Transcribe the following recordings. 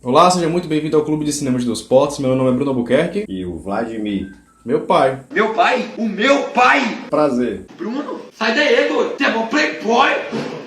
Olá, seja muito bem-vindo ao Clube de Cinemas dos Portos. Meu nome é Bruno Albuquerque. E o Vladimir. Meu pai. Meu pai? O meu pai? Prazer. Bruno, sai daí, doido. Você é bom playboy?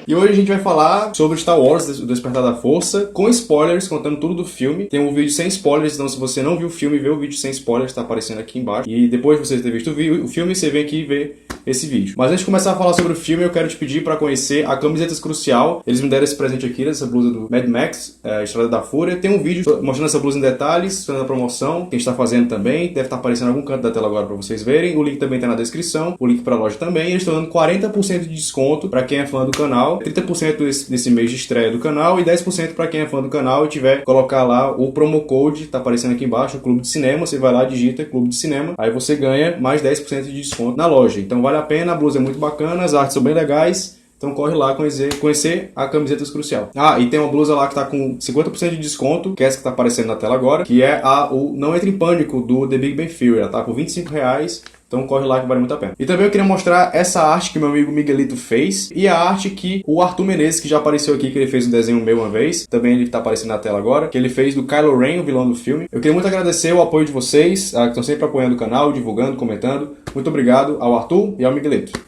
E hoje a gente vai falar sobre Star Wars, o Despertar da Força, com spoilers, contando tudo do filme. Tem um vídeo sem spoilers, então se você não viu o filme, vê o vídeo sem spoilers, tá aparecendo aqui embaixo. E depois de você ter visto o filme, você vem aqui e vê esse vídeo. Mas antes de começar a falar sobre o filme, eu quero te pedir para conhecer a Camisetas Crucial. Eles me deram esse presente aqui, essa blusa do Mad Max, Estrada da Fúria. Tem um vídeo mostrando essa blusa em detalhes, fazendo a promoção, quem está fazendo também. Deve estar aparecendo em algum canto da tela agora para vocês verem. O link também tá na descrição, o link para a loja também. Eles estão dando 40% de desconto para quem é fã do canal, 30% desse mês de estreia do canal e 10% para quem é fã do canal e tiver colocar lá o promo code, tá aparecendo aqui embaixo, o Clube de Cinema. Você vai lá, digita Clube de Cinema, aí você ganha mais 10% de desconto na loja. Então vale a pena, a blusa é muito bacana, as artes são bem legais. Então corre lá conhecer a Camisetas Crucial. Ah, e tem uma blusa lá que tá com 50% de desconto, que é essa que tá aparecendo na tela agora, que é o Não Entre em Pânico, do The Big Bang Theory. Ela tá por R$25. Então corre lá que vale muito a pena. E também eu queria mostrar essa arte que meu amigo Miguelito fez e a arte que o Arthur Menezes, que já apareceu aqui, que ele fez um desenho meu uma vez, também ele tá aparecendo na tela agora, que ele fez do Kylo Ren, o vilão do filme. Eu queria muito agradecer o apoio de vocês, que estão sempre apoiando o canal, divulgando, comentando. Muito obrigado ao Arthur e ao Miguelito.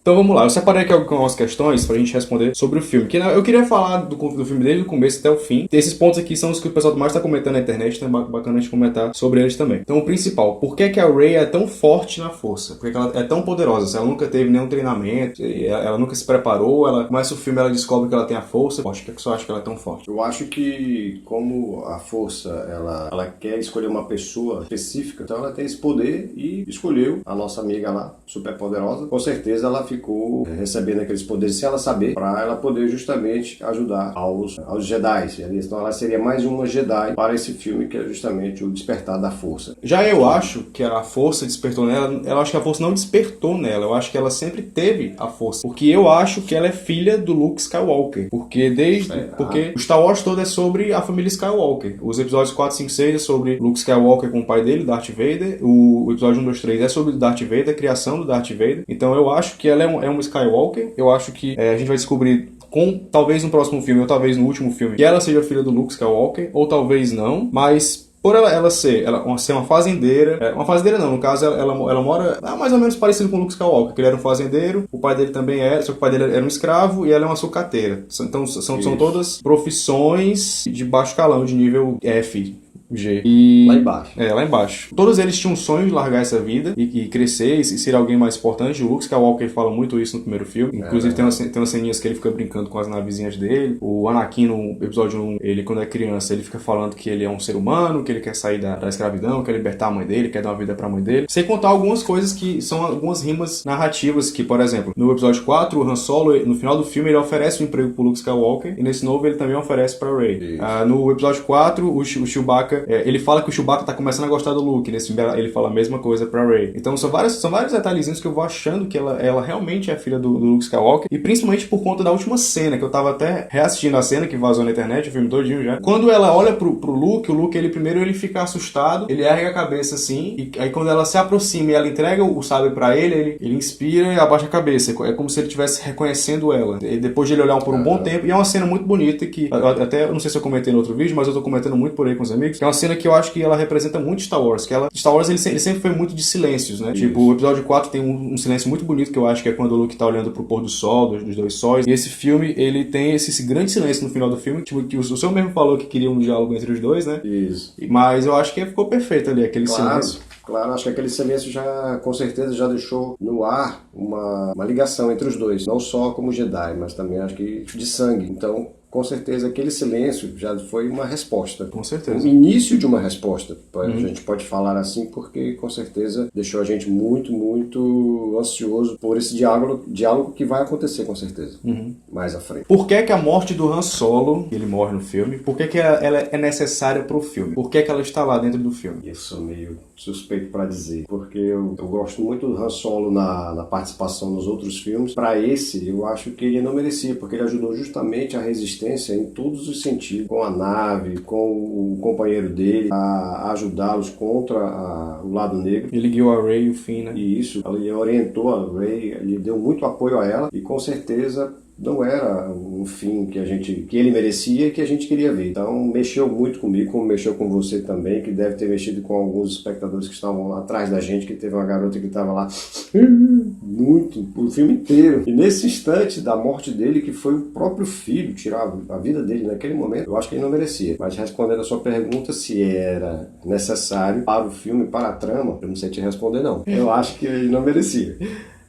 Então vamos lá, eu separei aqui algumas questões pra gente responder sobre o filme. Eu queria falar do filme desde o começo até o fim. Esses pontos aqui são os que o pessoal mais tá comentando na internet, então é bacana a gente comentar sobre eles também. Então o principal, por que a Rey é tão forte na força? Por que ela é tão poderosa? Ela nunca teve nenhum treinamento, ela nunca se preparou, ela começa o filme, ela descobre que ela tem a força. Por que você acha que ela é tão forte? Eu acho que como a força, ela quer escolher uma pessoa específica, então ela tem esse poder e escolheu a nossa amiga lá, super poderosa. Com certeza ela ficou recebendo aqueles poderes sem ela saber, para ela poder justamente ajudar aos Jedi. Então ela seria mais uma Jedi para esse filme, que é justamente o Despertar da Força. Já eu acho que a força despertou nela, eu acho que a força não despertou nela, eu acho que ela sempre teve a força, porque eu acho que ela é filha do Luke Skywalker, porque o Star Wars todo é sobre a família Skywalker. Os episódios 4, 5, 6 é sobre Luke Skywalker com o pai dele, Darth Vader. O episódio 1, 2, 3 é sobre o Darth Vader, a criação do Darth Vader. Então eu acho que ela é um Skywalker. Eu acho que a gente vai descobrir talvez no próximo filme ou talvez no último filme que ela seja filha do Luke Skywalker, ou talvez não, mas por ela ser uma fazendeira, uma fazendeira não, no caso ela mora mais ou menos parecido com o Luke Skywalker, que ele era um fazendeiro, o pai dele também era, só que o pai dele era um escravo e ela é uma sucateira. Então são todas profissões de baixo calão, de nível F. G. E lá embaixo. Lá embaixo. Todos eles tinham um sonho de largar essa vida e crescer e ser alguém mais importante. O Luke Skywalker fala muito isso no primeiro filme. Inclusive tem umas ceninhas que ele fica brincando com as navezinhas dele. O Anakin no episódio 1, ele quando é criança, ele fica falando que ele é um ser humano, que ele quer sair da escravidão, quer libertar a mãe dele, quer dar uma vida pra mãe dele. Sem contar algumas coisas que são algumas rimas narrativas que, por exemplo, no episódio 4, o Han Solo, no final do filme, ele oferece um emprego pro Luke Skywalker e nesse novo ele também oferece pra Rey. No episódio 4, o Chewbacca ele fala que o Chewbacca tá começando a gostar do Luke. Nesse filme ele fala a mesma coisa pra Rey. Então são vários detalhezinhos que eu vou achando que ela realmente é filha do Luke Skywalker. E principalmente por conta da última cena, que eu tava até reassistindo a cena que vazou na internet, o filme todinho já. Quando ela olha pro Luke, o Luke ele fica assustado, ele ergue a cabeça assim, e aí quando ela se aproxima e ela entrega o sabre pra ele inspira e abaixa a cabeça. É como se ele estivesse reconhecendo ela. E depois de ele olhar por um bom tempo, e é uma cena muito bonita que eu não sei se eu comentei no outro vídeo, mas eu tô comentando muito por aí com os amigos, que é uma cena que eu acho que ela representa muito Star Wars, Star Wars ele sempre foi muito de silêncios, né? Isso. Tipo, o episódio 4 tem um silêncio muito bonito que eu acho que é quando o Luke tá olhando pro pôr do sol, dos dois sóis, e esse filme, ele tem esse grande silêncio no final do filme, tipo, que o senhor mesmo falou que queria um diálogo entre os dois, né? Isso. Mas eu acho que ficou perfeito ali, aquele silêncio. Claro, acho que aquele silêncio já, com certeza, já deixou no ar uma ligação entre os dois, não só como Jedi, mas também acho que de sangue. Então, com certeza, aquele silêncio já foi uma resposta. Com certeza. O início de uma resposta. A gente pode falar assim porque, com certeza, deixou a gente muito, muito ansioso por esse diálogo que vai acontecer, com certeza, mais à frente. Por que a morte do Han Solo, ele morre no filme, por que ela é necessária pro filme? Por que ela está lá dentro do filme? Eu sou meio suspeito para dizer, porque eu gosto muito do Han Solo na participação nos outros filmes. Para esse, eu acho que ele não merecia, porque ele ajudou justamente a resistência em todos os sentidos, com a nave, com o companheiro dele, a ajudá-los contra o lado negro. Ele guiou a Rey e o Finn, né? E isso, ele orientou a Rey, ele deu muito apoio a ela e com certeza não era um fim que ele merecia e que a gente queria ver. Então mexeu muito comigo, como mexeu com você também, que deve ter mexido com alguns espectadores que estavam lá atrás da gente, que teve uma garota que estava lá muito, o filme inteiro. E nesse instante da morte dele, que foi o próprio filho tirar a vida dele naquele momento, eu acho que ele não merecia. Mas respondendo a sua pergunta, se era necessário para o filme, para a trama, eu não sei te responder não. Eu acho que ele não merecia.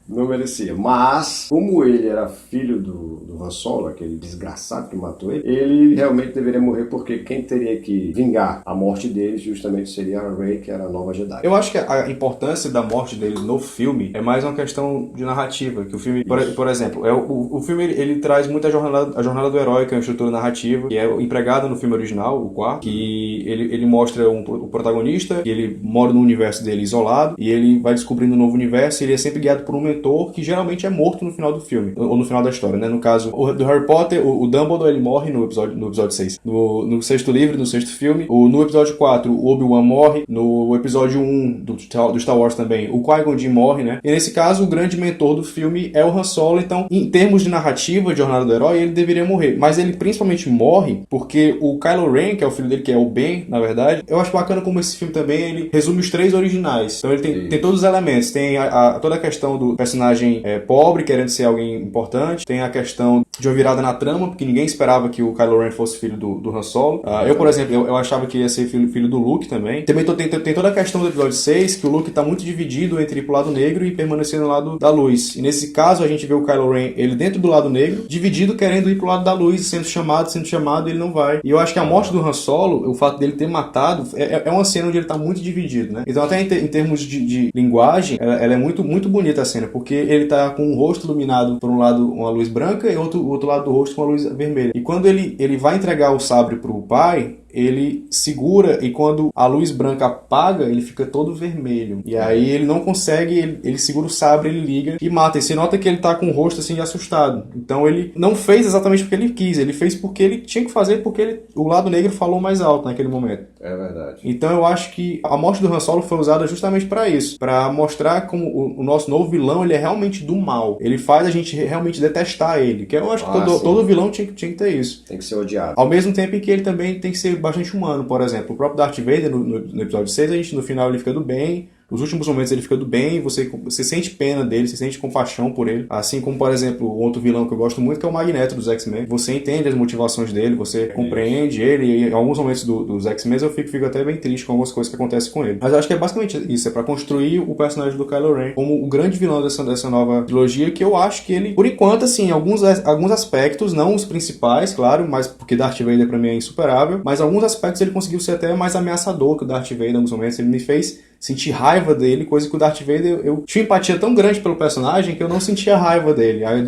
Não merecia. Mas, como ele era filho do Han Solo, aquele desgraçado que matou ele realmente deveria morrer, porque quem teria que vingar a morte dele justamente seria a Rey, que era a nova Jedi. Eu acho que a importância da morte dele no filme é mais uma questão de narrativa, que o filme, por exemplo, o filme ele traz muito a jornada do herói, que é uma estrutura narrativa, que é empregada no filme original, o quarto, que ele mostra o protagonista, que ele mora no universo dele isolado, e ele vai descobrindo um novo universo, e ele é sempre guiado por um mentor, que geralmente é morto no final do filme, ou no final da história, né? No caso, do Harry Potter, o Dumbledore, ele morre no episódio 6. No sexto livro, no sexto filme. No episódio 4, o Obi-Wan morre. No episódio 1 do Star Wars também, o Qui-Gon Jinn morre, né? E nesse caso, o grande mentor do filme é o Han Solo. Então, em termos de narrativa, de jornada do herói, ele deveria morrer. Mas ele principalmente morre porque o Kylo Ren, que é o filho dele, que é o Ben, na verdade, eu acho bacana como esse filme também, ele resume os 3 originais. Então, ele tem todos os elementos. Tem toda a questão do personagem pobre, querendo ser alguém importante. Tem a questão de uma virada na trama, porque ninguém esperava que o Kylo Ren fosse filho do Han Solo. Eu, por exemplo, eu achava que ia ser filho do Luke também. Também tem toda a questão do episódio 6, que o Luke tá muito dividido entre ir pro lado negro e permanecer no lado da luz. E nesse caso, a gente vê o Kylo Ren, ele dentro do lado negro, dividido, querendo ir pro lado da luz, sendo chamado, ele não vai. E eu acho que a morte do Han Solo, o fato dele ter matado, é uma cena onde ele tá muito dividido, né? Então, até em termos de linguagem, ela é muito, muito bonita a cena, porque ele tá com o rosto iluminado por um lado uma luz branca e o outro lado do rosto com uma luz vermelha. E quando ele vai entregar o sabre pro pai, ele segura, e quando a luz branca apaga, ele fica todo vermelho. E aí ele não consegue, ele segura o sabre, ele liga e mata. E você nota que ele tá com o rosto assim assustado. Então ele não fez exatamente porque ele quis, ele fez porque ele tinha que fazer, porque o lado negro falou mais alto naquele momento. É verdade. Então eu acho que a morte do Han Solo foi usada justamente para isso, para mostrar como o nosso novo vilão, ele é realmente do mal. Ele faz a gente realmente detestar ele, que eu acho que todo vilão tinha que ter isso. Tem que ser odiado. Ao mesmo tempo em que ele também tem que ser bastante humano. Por exemplo, o próprio Darth Vader no episódio 6, a gente no final ele fica do bem. Nos últimos momentos ele fica do bem, você sente pena dele, você sente compaixão por ele. Assim como, por exemplo, o outro vilão que eu gosto muito, que é o Magneto dos X-Men. Você entende as motivações dele, você compreende ele, e em alguns momentos dos X-Men eu fico até bem triste com algumas coisas que acontecem com ele. Mas eu acho que é basicamente isso, é pra construir o personagem do Kylo Ren como o grande vilão dessa nova trilogia, que eu acho que ele, por enquanto, assim, alguns aspectos, não os principais, claro, mas porque Darth Vader pra mim é insuperável, mas alguns aspectos ele conseguiu ser até mais ameaçador que o Darth Vader em alguns momentos. Ele me fez sentir raiva dele, coisa que o Darth Vader, eu tinha empatia tão grande pelo personagem que eu não sentia raiva dele. Aí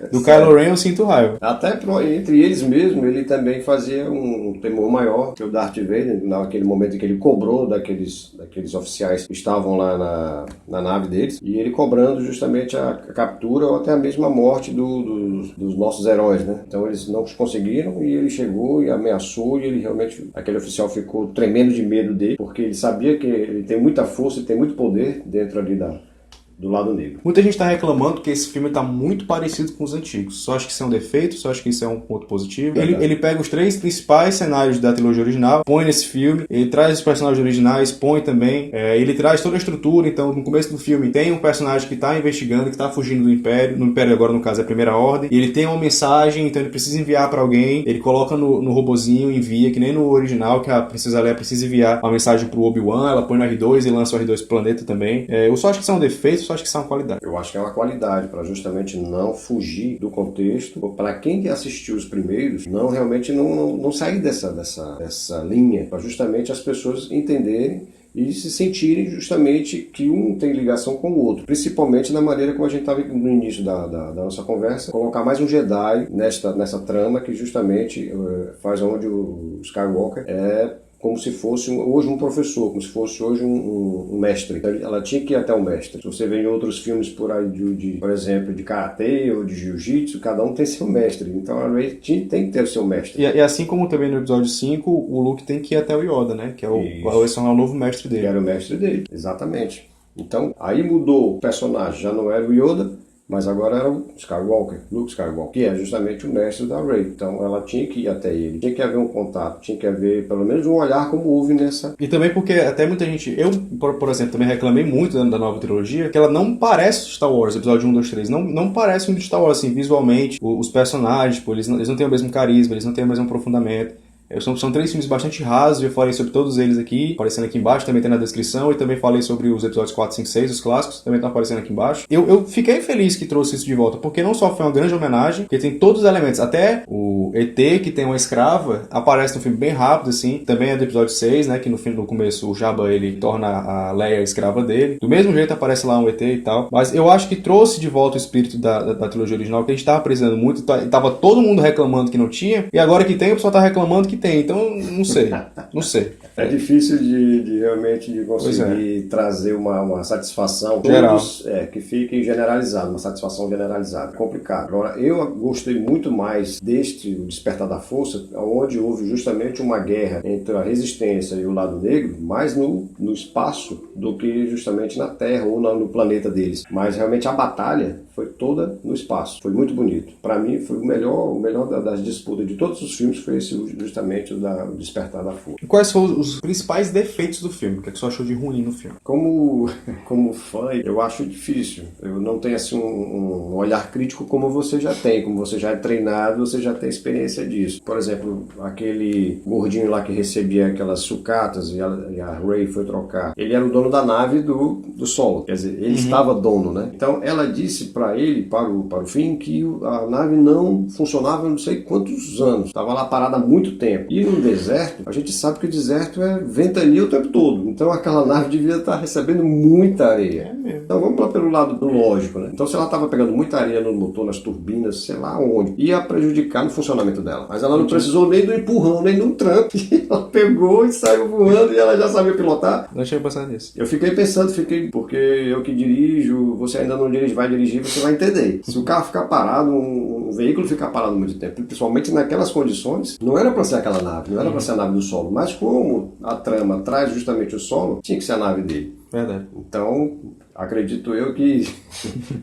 do Kylo Ren eu sinto raiva. Até entre eles mesmo, ele também fazia um temor maior que o Darth Vader, naquele momento em que ele cobrou daqueles oficiais que estavam lá na nave deles, e ele cobrando justamente a captura ou até a mesma morte dos nossos heróis, né? Então eles não conseguiram, e ele chegou e ameaçou, e ele realmente, aquele oficial ficou tremendo de medo dele, porque ele sabia que ele tem muita força e tem muito poder dentro ali do lado negro. Muita gente está reclamando que esse filme está muito parecido com os antigos. Só acho que isso é um defeito, só acho que isso é um ponto positivo. Ele pega os 3 principais cenários da trilogia original, põe nesse filme, ele traz os personagens originais, põe também, ele traz toda a estrutura. Então, no começo do filme, tem um personagem que está investigando, que está fugindo do Império. No Império agora, no caso, é a Primeira Ordem. E ele tem uma mensagem, então ele precisa enviar para alguém. Ele coloca no robozinho, envia, que nem no original, que a Princesa Leia precisa enviar uma mensagem pro Obi-Wan, ela põe no R2 e lança o R2 pro planeta também. Eu só acho que isso é um defeito, só acho que isso é uma qualidade. Eu acho que é uma qualidade para justamente não fugir do contexto. Para quem assistiu os primeiros, realmente não sair dessa linha, para justamente as pessoas entenderem e se sentirem justamente que um tem ligação com o outro. Principalmente na maneira como a gente estava no início da nossa conversa, colocar mais um Jedi nessa trama que justamente faz onde o Skywalker como se fosse hoje um professor, como se fosse hoje um mestre. Ela tinha que ir até o mestre. Se você vê em outros filmes por aí, por exemplo, de karatê ou de jiu-jitsu, cada um tem seu mestre. Então a Rey tem que ter o seu mestre. E assim como também no episódio 5, o Luke tem que ir até o Yoda, né? Que esse é o novo mestre dele. Que era o mestre dele, exatamente. Então, aí mudou o personagem, já não era o Yoda, Mas agora era o Skywalker, Luke Skywalker, que é justamente o mestre da Rey. Então ela tinha que ir até ele, tinha que haver um contato, tinha que haver pelo menos um olhar como houve nessa... E também porque até muita gente... Eu, por exemplo, também reclamei muito da nova trilogia, que ela não parece Star Wars, episódio 1, 2, 3. Não parece muito Star Wars, assim, visualmente. Os personagens, tipo, eles não têm o mesmo carisma, eles não têm o mesmo aprofundamento. São 3 filmes bastante rasos, eu falei sobre todos eles aqui, aparecendo aqui embaixo, também tem na descrição, e também falei sobre os episódios 4, 5, 6, os clássicos, também estão aparecendo aqui embaixo. Eu fiquei feliz que trouxe isso de volta, porque não só foi uma grande homenagem, porque tem todos os elementos, até o ET, que tem uma escrava, aparece no filme bem rápido, assim, também é do episódio 6, né, que no começo o Jabba, ele torna a Leia a escrava dele, do mesmo jeito aparece lá um ET e tal, mas eu acho que trouxe de volta o espírito da trilogia original, que a gente tava precisando muito, e tava todo mundo reclamando que não tinha, e agora que tem, o pessoal tá reclamando que tem, então não sei. É difícil de realmente conseguir trazer uma satisfação geral, que fique generalizado, uma satisfação generalizada. É complicado. Agora, eu gostei muito mais deste O Despertar da Força, onde houve justamente uma guerra entre a resistência e o lado negro, mais no espaço do que justamente na Terra ou no planeta deles. Mas realmente a batalha foi toda no espaço. Foi muito bonito. Para mim, foi o melhor das disputas de todos os filmes, foi esse justamente o Despertar da Força. E quais foram os principais defeitos do filme? O que você achou de ruim no filme? Como fã, eu acho difícil. Eu não tenho assim um olhar crítico como você já tem. Como você já é treinado, você já tem experiência disso. Por exemplo, aquele gordinho lá que recebia aquelas sucatas e a Rey foi trocar. Ele era o dono da nave do Solo. Quer dizer, ele estava dono, né? Então ela disse para ele, para o Finn, que a nave não funcionava não sei quantos anos. Estava lá parada há muito tempo. E no deserto, a gente sabe que o deserto é ventania o tempo todo. Então aquela nave devia estar recebendo muita areia. É mesmo. Então vamos lá pelo lado lógico, né? Então se ela estava pegando muita areia no motor, nas turbinas, sei lá onde, ia prejudicar no funcionamento dela. Mas ela não precisou nem do empurrão, nem do tranco. Ela pegou e saiu voando e ela já sabia pilotar. Não tinha pensado nisso. Eu fiquei pensando, porque eu que dirijo, você ainda não dirige, vai dirigir, você vai entender. Se o carro ficar parado, um veículo ficar parado muito tempo, principalmente naquelas condições, não era para ser aquela nave, não era para ser a nave do Solo, mas como a trama traz justamente o Solo, tinha que ser a nave dele. Verdade. Então, acredito eu que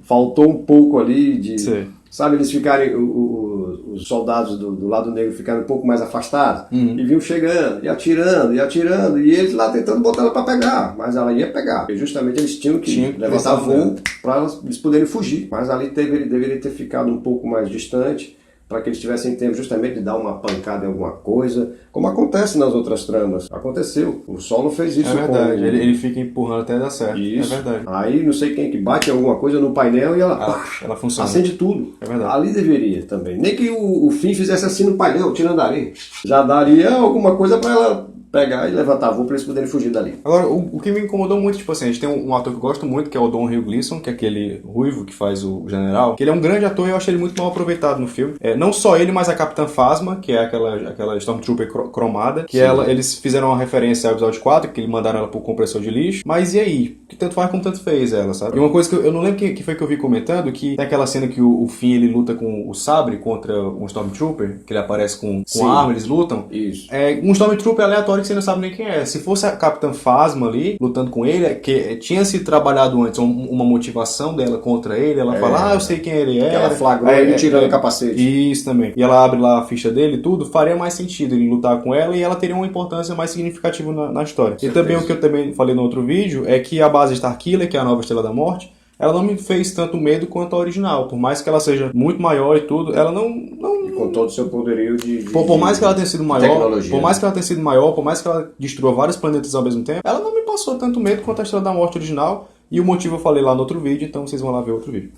faltou um pouco ali de... Sim. Sabe, eles ficarem, os soldados do lado negro ficaram um pouco mais afastados, e vinham chegando, e atirando, e eles lá tentando botar ela para pegar, mas ela ia pegar. Porque justamente eles tinham que levantar voo para eles poderem fugir. Mas ali deveria ter ficado um pouco mais distante, para que eles tivessem tempo justamente de dar uma pancada em alguma coisa, como acontece nas outras tramas. Aconteceu. O Solo fez isso. É verdade. Ele fica empurrando até dar certo. Isso. É verdade. Aí não sei quem que bate alguma coisa no painel e ela funciona. acende tudo. É verdade. Ali deveria também. Nem que o Finn fizesse assim no painel, tirando a areia. Já daria alguma coisa para ela pegar e levantar voo para eles poderem fugir dali. Agora, o que me incomodou muito, tipo assim, a gente tem um ator que eu gosto muito, que é o Domhnall Gleeson, que é aquele ruivo que faz o general, que ele é um grande ator e eu achei ele muito mal aproveitado no filme. Não só ele, mas a Capitã Phasma, que é aquela Stormtrooper cromada, que eles fizeram uma referência ao episódio 4, que mandaram ela pro compressor de lixo, mas e aí? Que tanto faz como tanto fez ela, sabe? E uma coisa que eu não lembro que foi que eu vi comentando, que tem aquela cena que o Finn, ele luta com o sabre contra um Stormtrooper, que ele aparece com a arma, eles lutam. Isso. Um Stormtrooper aleatório que você não sabe nem quem é. Se fosse a Capitã Phasma ali, lutando com ele, que tinha se trabalhado antes uma motivação dela contra ele, ela fala, eu sei quem ele é. Que ela flagrou ele tirando o capacete. Isso também. E ela abre lá a ficha dele e tudo, faria mais sentido ele lutar com ela e ela teria uma importância mais significativa na história. E também o que eu também falei no outro vídeo é que a base Starkiller, que é a nova Estrela da Morte, ela não me fez tanto medo quanto a original. Por mais que ela seja muito maior e tudo, ela não... E com todo o seu poderio por mais que ela tenha sido maior, tecnologia. por mais que ela tenha sido maior, por mais que ela destrua vários planetas ao mesmo tempo, ela não me passou tanto medo quanto a Estrela da Morte original. E o motivo eu falei lá no outro vídeo, então vocês vão lá ver outro vídeo.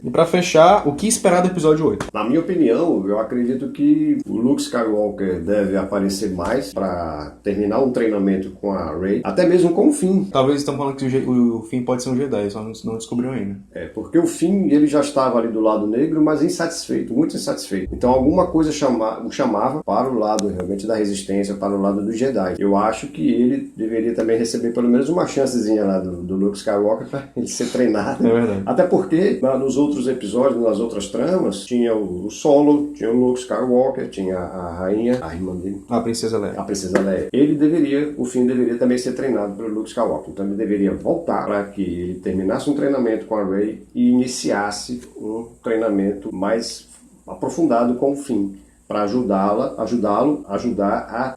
E pra fechar, o que esperar do episódio 8? Na minha opinião, eu acredito que o Luke Skywalker deve aparecer mais pra terminar um treinamento com a Rey, até mesmo com o Finn. Talvez estão falando que o Finn pode ser um Jedi, só não descobriu ainda. Porque o Finn, ele já estava ali do lado negro, mas insatisfeito, muito insatisfeito. Então alguma coisa o chamava para o lado realmente da resistência, para o lado do Jedi. Eu acho que ele deveria também receber pelo menos uma chancezinha lá do Luke Skywalker, Skywalker para ele ser treinado. É verdade. Até porque nos outros episódios, nas outras tramas, tinha o Solo, tinha o Luke Skywalker, tinha a rainha, a irmã dele, A Princesa Leia. a Princesa Leia. O Finn deveria também ser treinado pelo Luke Skywalker. Então ele deveria voltar para que ele terminasse um treinamento com a Rey e iniciasse um treinamento mais aprofundado com o Finn, para ajudar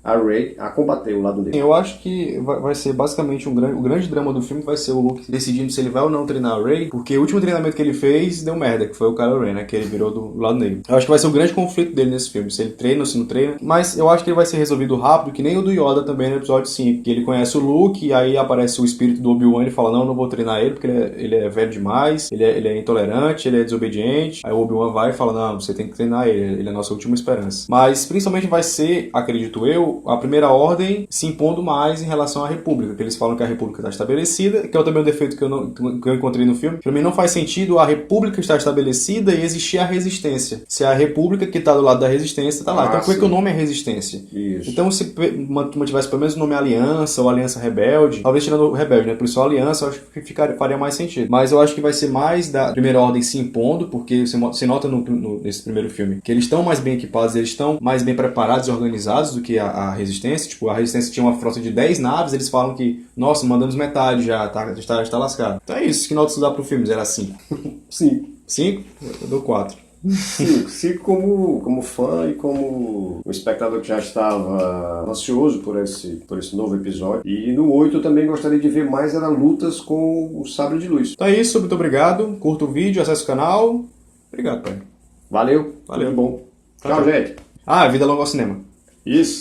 a Rey a combater o lado dele. Eu acho que vai ser basicamente o grande drama do filme vai ser o Luke decidindo se ele vai ou não treinar a Rey, porque o último treinamento que ele fez deu merda, que foi o Kylo Ren, né, que ele virou do lado negro. Eu acho que vai ser o grande conflito dele nesse filme, se ele treina ou se não treina, mas eu acho que ele vai ser resolvido rápido, que nem o do Yoda também no episódio 5, que ele conhece o Luke e aí aparece o espírito do Obi-Wan e ele fala, não vou treinar ele porque ele é velho demais, ele é intolerante, ele é desobediente. Aí o Obi-Wan vai e fala, não, você tem que treinar ele é a nossa última esperança. Mas principalmente vai ser, acredito eu, a Primeira Ordem se impondo mais em relação à República, que eles falam que a República está estabelecida, que é também um defeito que eu encontrei no filme. Para mim não faz sentido a República estar estabelecida e existir a Resistência. Se a República que está do lado da Resistência está lá. Então por que o nome é Resistência? Isso. Então se mantivesse pelo menos o nome Aliança ou Aliança Rebelde, talvez tirando o Rebelde, né? Por isso a Aliança eu acho que faria mais sentido. Mas eu acho que vai ser mais da Primeira Ordem se impondo, porque você nota nesse primeiro filme que eles estão mais bem equipados, eles estão mais bem preparados e organizados do que a Resistência. Tipo, a Resistência tinha uma frota de 10 naves, eles falam que, nossa, mandamos metade já, está lascado. Então é isso, que nota você dá pro filme? Era 5. 5. 5? Eu dou 4. 5 como fã e como um espectador que já estava ansioso por esse novo episódio. E no 8 eu também gostaria de ver mais lutas com o Sabre de Luz. Então é isso, muito obrigado. Curta o vídeo, acesse o canal. Obrigado, pai. Valeu. Valeu. Tudo bom. Tchau, gente. Vida longa ao cinema. Isso.